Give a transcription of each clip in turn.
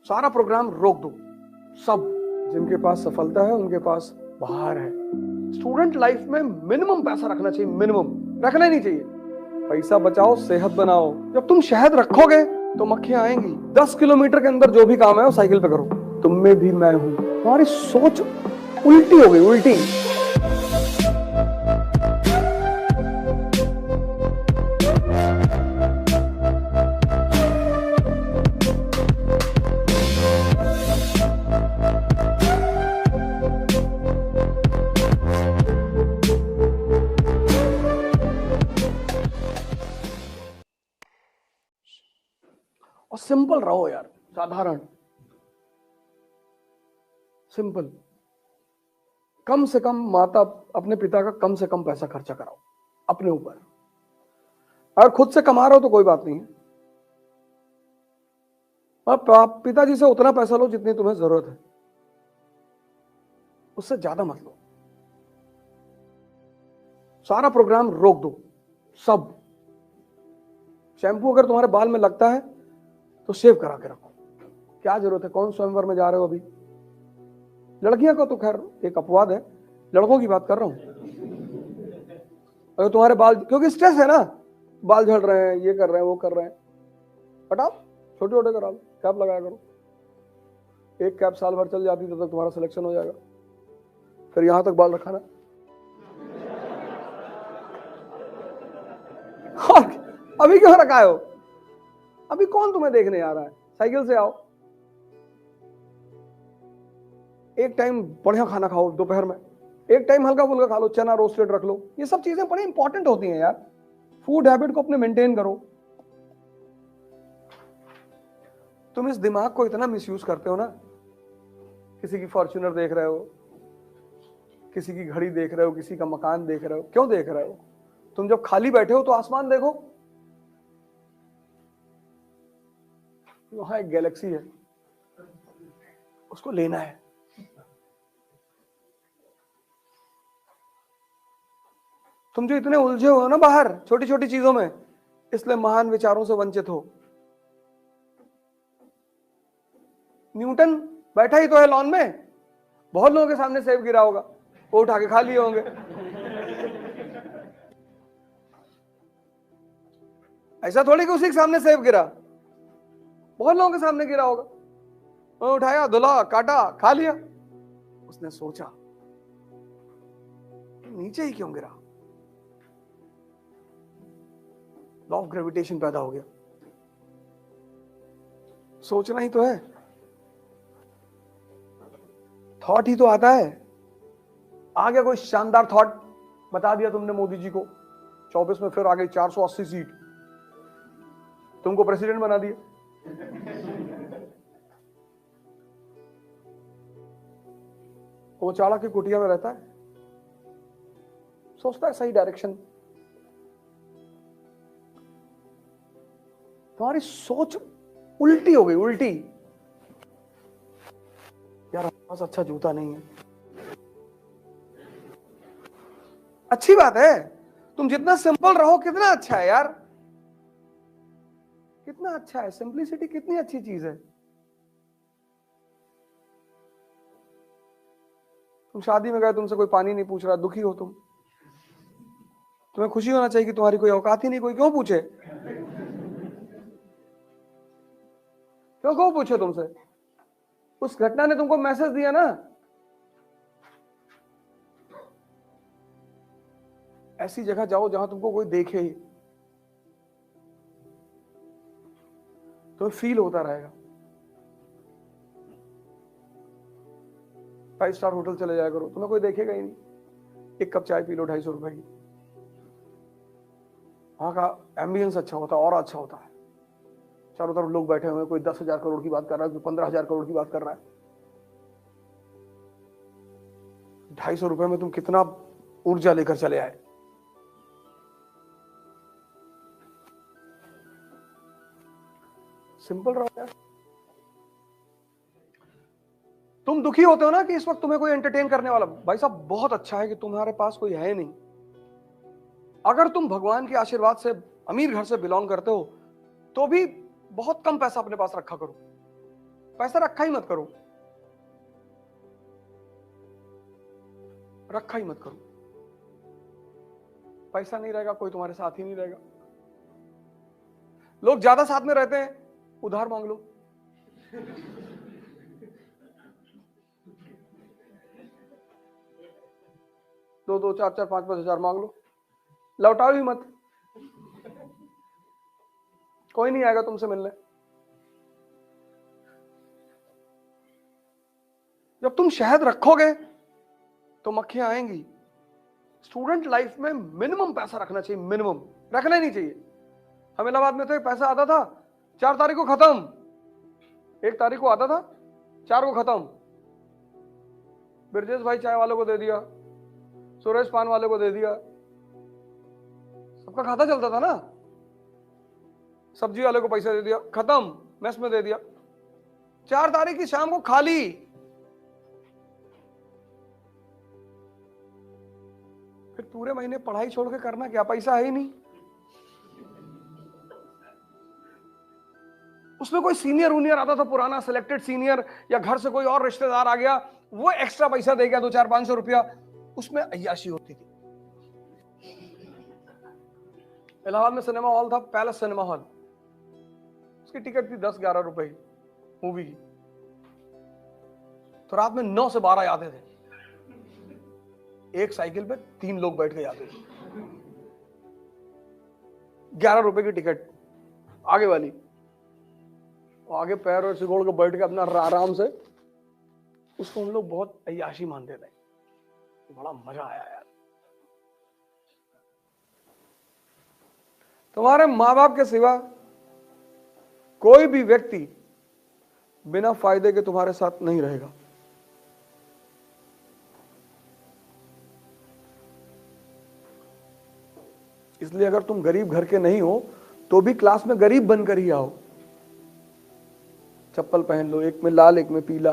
सारा प्रोग्राम रोक दो। सब जिनके पास सफलता है उनके पास बाहर है। स्टूडेंट लाइफ में मिनिमम पैसा रखना चाहिए, मिनिमम रखना ही नहीं चाहिए। पैसा बचाओ, सेहत बनाओ। जब तुम शहद रखोगे तो मक्खियां आएंगी। 10 किलोमीटर के अंदर जो भी काम है वो साइकिल पे करो। तुम में भी मैं हूं। तुम्हारी सोच उल्टी हो गई, उल्टी। और सिंपल रहो यार, साधारण, सिंपल। कम से कम माता अपने पिता का कम से कम पैसा खर्चा कराओ अपने ऊपर। अगर खुद से कमा रहे हो तो कोई बात नहीं है, आप पिताजी से उतना पैसा लो जितनी तुम्हें जरूरत है, उससे ज्यादा मत लो। सारा प्रोग्राम रोक दो। सब शैम्पू अगर तुम्हारे बाल में लगता है तो सेव करा के रखो। क्या जरूरत है? कौन स्वयंवर में जा रहे हो अभी? लड़कियां को तो खैर एक अपवाद है, लड़कों की बात कर रहा हूं। अगर तुम्हारे बाल, क्योंकि स्ट्रेस है ना, बाल झड़ रहे हैं, ये कर रहे हैं, वो कर रहे हैं, हटाओ, छोटे छोटे करा लो, कैप लगाया करो। एक कैप साल भर चल जाती तब तक तुम्हारा सिलेक्शन हो जाएगा। फिर यहां तक बाल रखा ना। अभी क्यों रखा हो? अभी कौन तुम्हें देखने आ रहा है? साइकिल से आओ। एक टाइम बढ़िया खाना खाओ दोपहर में, एक टाइम हल्का फुल्का खा लो, चना रोस्टेड रख लो। ये सब चीजें बड़ी इंपॉर्टेंट होती हैं यार। फूड हैबिट को अपने मेंटेन करो। तुम इस दिमाग को इतना मिसयूज करते हो ना। किसी की फॉर्च्यूनर देख रहे हो, किसी की घड़ी देख रहे हो, किसी का मकान देख रहे हो। क्यों देख रहे हो? तुम जब खाली बैठे हो तो आसमान देखो, वहां एक गैलेक्सी है, उसको लेना है। तुम जो इतने उलझे हो ना बाहर छोटी छोटी चीजों में, इसलिए महान विचारों से वंचित हो। न्यूटन बैठा ही तो है लॉन में, बहुत लोगों के सामने सेब गिरा होगा, वो उठा के खा लिए होंगे। ऐसा थोड़ी कि उसी के सामने सेब गिरा, बहुत लोगों के सामने गिरा होगा, वो उठाया, धुला, काटा, खा लिया। उसने सोचा नीचे ही क्यों गिरा? लॉ ऑफ ग्रेविटेशन पैदा हो गया। सोचना ही तो है, थॉट ही तो आता है। आ गया कोई शानदार थॉट, बता दिया तुमने मोदी जी को, 24 में फिर आ गई 480 सीट, तुमको प्रेसिडेंट बना दिया। वो चाणक्य की कुटिया में रहता है, सोचता है सही डायरेक्शन। तुम्हारी सोच उल्टी हो गई, उल्टी। यार हमारे पास अच्छा जूता नहीं है, अच्छी बात है। तुम जितना सिंपल रहो कितना अच्छा है यार, कितना अच्छा है। सिंपलिसिटी कितनी अच्छी चीज है। तुम शादी में गए, तुमसे कोई पानी नहीं पूछ रहा, दुखी हो तुम। तुम्हें खुशी होना चाहिए कि तुम्हारी कोई औकात ही नहीं, कोई क्यों पूछे? क्यों पूछे तुमसे? उस घटना ने तुमको मैसेज दिया ना। ऐसी जगह जाओ जहां तुमको कोई देखे ही, तो फील होता रहेगा। 5 स्टार होटल चले जाया करो, तुम्हें कोई देखेगा ही नहीं। एक कप चाय पी लो 250 रुपए की, वहां का एम्बियंस अच्छा होता है और अच्छा होता है। चारों तरफ लोग बैठे हुए हैं, कोई 10,000 करोड़ की बात कर रहा है, कोई 15,000 करोड़ की बात कर रहा है। 250 रुपए में तुम कितना ऊर्जा लेकर चले आए। सिंपल रहो यार। तुम दुखी होते हो ना कि इस वक्त तुम्हें कोई एंटरटेन करने वाला, भाई साहब बहुत अच्छा है कि तुम्हारे पास कोई है नहीं। अगर तुम भगवान के आशीर्वाद से अमीर घर से बिलोंग करते हो तो भी बहुत कम पैसा अपने पास रखा करो। पैसा रखा ही मत करो, रखा ही मत करो। पैसा नहीं रहेगा, कोई तुम्हारे साथ ही नहीं रहेगा। लोग ज्यादा साथ में रहते हैं, उधार मांग लो। दो दो चार चार 5-5 हजार मांग लो, लौटाओ ही मत, कोई नहीं आएगा तुमसे मिलने। जब तुम शहद रखोगे तो मक्खियां आएंगी। स्टूडेंट लाइफ में मिनिमम पैसा रखना चाहिए, मिनिमम रखना ही नहीं चाहिए। हम इलाहाबाद में थे, पैसा आता था 4 तारीख को खत्म, 1 तारीख को आता था, 4 को खत्म। ब्रजेश भाई चाय वालों को दे दिया, सुरेश पान वाले को दे दिया, सबका खाता चलता था ना। सब्जी वाले को पैसा दे दिया, खत्म, मेस में दे दिया। 4 तारीख की शाम को खाली। फिर पूरे महीने पढ़ाई छोड़ के करना क्या, पैसा है ही नहीं। उसमें कोई सीनियर उनियर आता था, पुराना सिलेक्टेड सीनियर, या घर से कोई और रिश्तेदार आ गया, वो एक्स्ट्रा पैसा दे गया 200-500 रुपया, उसमें अय्याशी होती थी। इलाहाबाद में सिनेमा हॉल था, पैलेस सिनेमा हॉल, उसकी टिकट थी 10-11 रुपए मूवी की। तो रात में 9 से 12 आते थे, एक साइकिल पे 3 लोग बैठ के जाते थे। 11 रुपए की टिकट आगे वाली, आगे पैर और सिकोड़ को बैठ के अपना आराम से, उसको हम लोग बहुत अय्याशी मानते थे। बड़ा मजा आया यार। तुम्हारे माँ बाप के सिवा कोई भी व्यक्ति बिना फायदे के तुम्हारे साथ नहीं रहेगा। इसलिए अगर तुम गरीब घर के नहीं हो तो भी क्लास में गरीब बनकर ही आओ। चप्पल पहन लो, एक में लाल एक में पीला,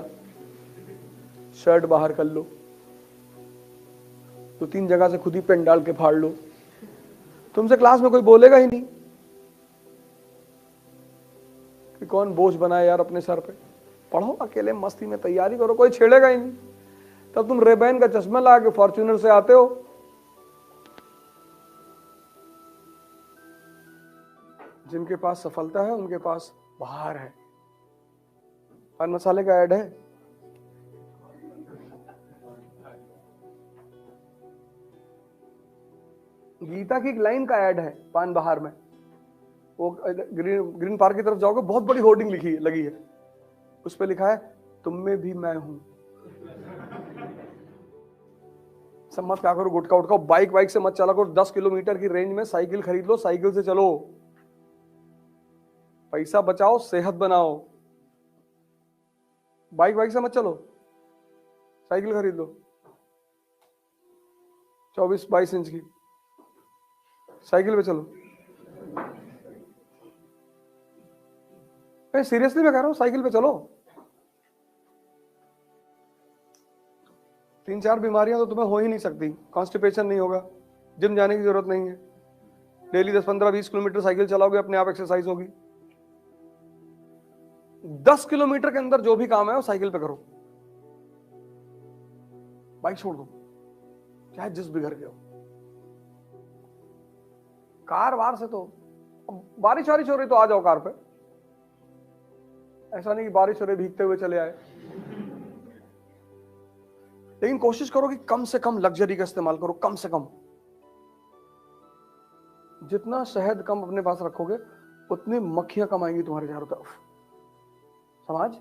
शर्ट बाहर कर लो, 2-3 जगह से खुद ही पेन डाल के फाड़ लो, तुमसे क्लास में कोई बोलेगा ही नहीं कि कौन बोझ बनाए यार अपने सर पे। पढ़ो अकेले मस्ती में, तैयारी करो, कोई छेड़ेगा ही नहीं। तब तुम रेबैन का चश्मा ला के फॉर्च्यूनर से आते हो। जिनके पास सफलता है उनके पास बाहर है। पान मसाले का ऐड है, गीता की एक लाइन का ऐड है पान बहार में। वो ग्रीन पार्क की तरफ जाओगे, बहुत बड़ी होर्डिंग लिखी लगी है, उस पर लिखा है तुम में भी मैं हूं। सब मत क्या करो, गुटखा उठकाओ, बाइक से मत चला करो। 10 किलोमीटर की रेंज में साइकिल खरीद लो, साइकिल से चलो। पैसा बचाओ, सेहत बनाओ। बाइक से मत चलो, साइकिल खरीद लो 24-22 इंच की, साइकिल पे चलो। सीरियसली मैं कह रहा हूं, साइकिल पे चलो। 3-4 बीमारियां तो तुम्हें हो ही नहीं सकती। कॉन्स्टिपेशन नहीं होगा, जिम जाने की जरूरत नहीं है, डेली 10-15-20 किलोमीटर साइकिल चलाओगे, अपने आप एक्सरसाइज होगी। 10 किलोमीटर के अंदर जो भी काम है वो साइकिल पे करो। बाइक छोड़ दो, चाहे जिस भी घर के हो। कार वार से तो बारिश वारिश हो रही तो आ जाओ कार पे, ऐसा नहीं कि बारिश हो रही भीगते हुए चले आए। लेकिन कोशिश करो कि कम से कम लग्जरी का इस्तेमाल करो, कम से कम। जितना शहद कम अपने पास रखोगे उतनी मक्खियां कम आएंगी तुम्हारे चारों तरफ। समाज